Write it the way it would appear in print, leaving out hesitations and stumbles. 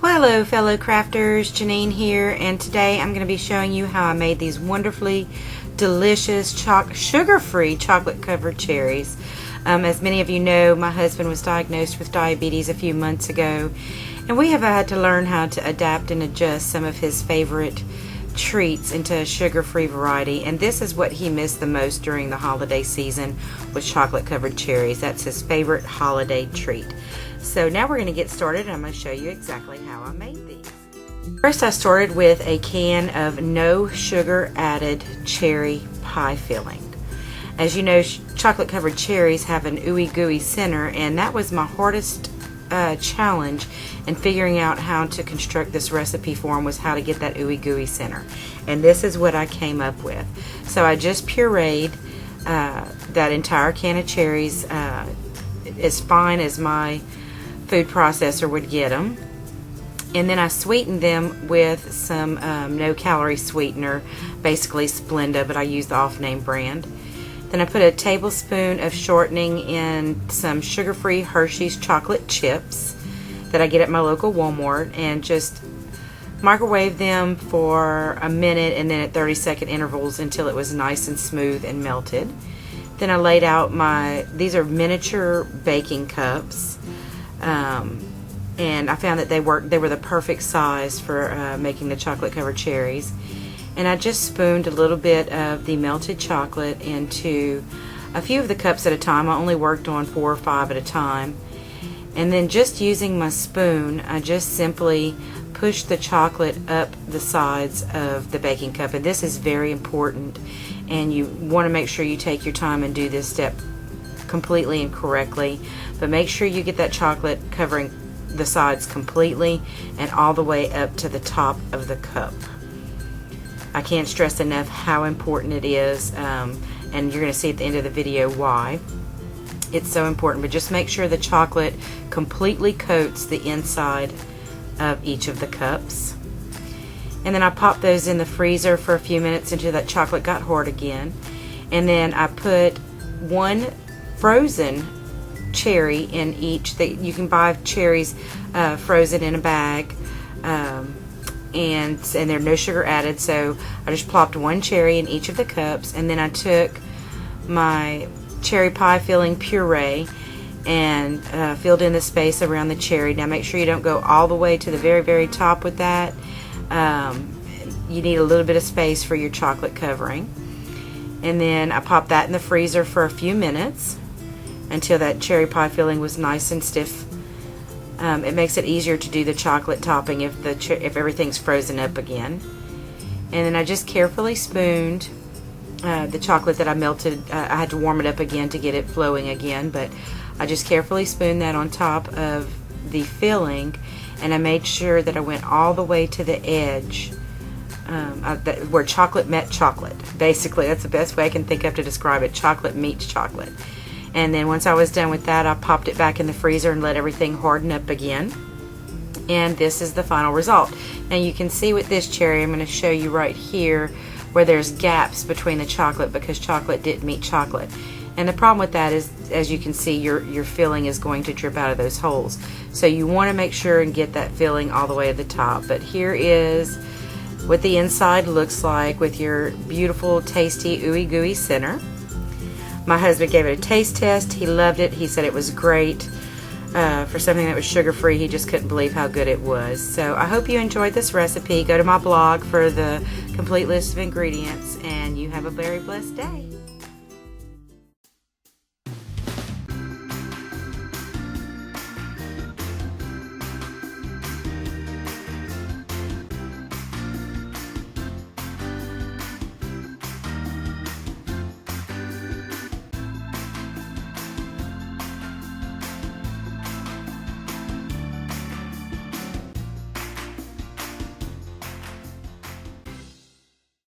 Well, hello fellow crafters, Janine here, and today I'm going to be showing you how I made these wonderfully delicious sugar-free chocolate covered cherries. As many of you know, my husband was diagnosed with diabetes a few months ago, and we have had to learn how to adapt and adjust some of his favorite treats into a sugar-free variety, and this is what he missed the most during the holiday season, was chocolate covered cherries. That's his favorite holiday treat. So now we're going to get started, and I'm going to show you exactly how I made these. First, I started with a can of no sugar added cherry pie filling. As you know, chocolate covered cherries have an ooey gooey center, and that was my hardest challenge in figuring out how to construct this recipe for them, was how to get that ooey gooey center. And this is what I came up with. So I just pureed that entire can of cherries as fine as my food processor would get them, and then I sweetened them with some no-calorie sweetener, basically Splenda, but I use the off-name brand. Then I put a tablespoon of shortening in some sugar-free Hershey's chocolate chips that I get at my local Walmart, and just microwave them for a minute and then at 30-second intervals until it was nice and smooth and melted. Then I laid out these are miniature baking cups. And I found that they were the perfect size for making the chocolate covered cherries. And I just spooned a little bit of the melted chocolate into a few of the cups at a time. I only worked on 4 or 5 at a time. And then just using my spoon, I just simply pushed the chocolate up the sides of the baking cup. And this is very important, and you want to make sure you take your time and do this step completely and correctly, but make sure you get that chocolate covering the sides completely and all the way up to the top of the cup. I can't stress enough how important it is, and you're going to see at the end of the video why it's so important. But just make sure the chocolate completely coats the inside of each of the cups. And then I popped those in the freezer for a few minutes until that chocolate got hard again. And then I put one frozen cherry in each. You can buy cherries frozen in a bag, and they're no sugar added. So I just plopped one cherry in each of the cups, and then I took my cherry pie filling puree and filled in the space around the cherry. Now make sure you don't go all the way to the very, very top with that. You need a little bit of space for your chocolate covering. And then I popped that in the freezer for a few minutes until that cherry pie filling was nice and stiff. It makes it easier to do the chocolate topping if everything's frozen up again. And then I just carefully spooned the chocolate that I melted. I had to warm it up again to get it flowing again, but I just carefully spooned that on top of the filling, and I made sure that I went all the way to the edge, where chocolate met chocolate. Basically, that's the best way I can think of to describe it. Chocolate meets chocolate. And then once I was done with that, I popped it back in the freezer and let everything harden up again. And this is the final result. Now you can see with this cherry, I'm going to show you right here where there's gaps between the chocolate because chocolate didn't meet chocolate. And the problem with that is, as you can see, your filling is going to drip out of those holes. So you want to make sure and get that filling all the way to the top. But here is what the inside looks like with your beautiful, tasty, ooey gooey center. My husband gave it a taste test. He loved it. He said it was great. For something that was sugar-free, he just couldn't believe how good it was. So I hope you enjoyed this recipe. Go to my blog for the complete list of ingredients, and you have a very blessed day.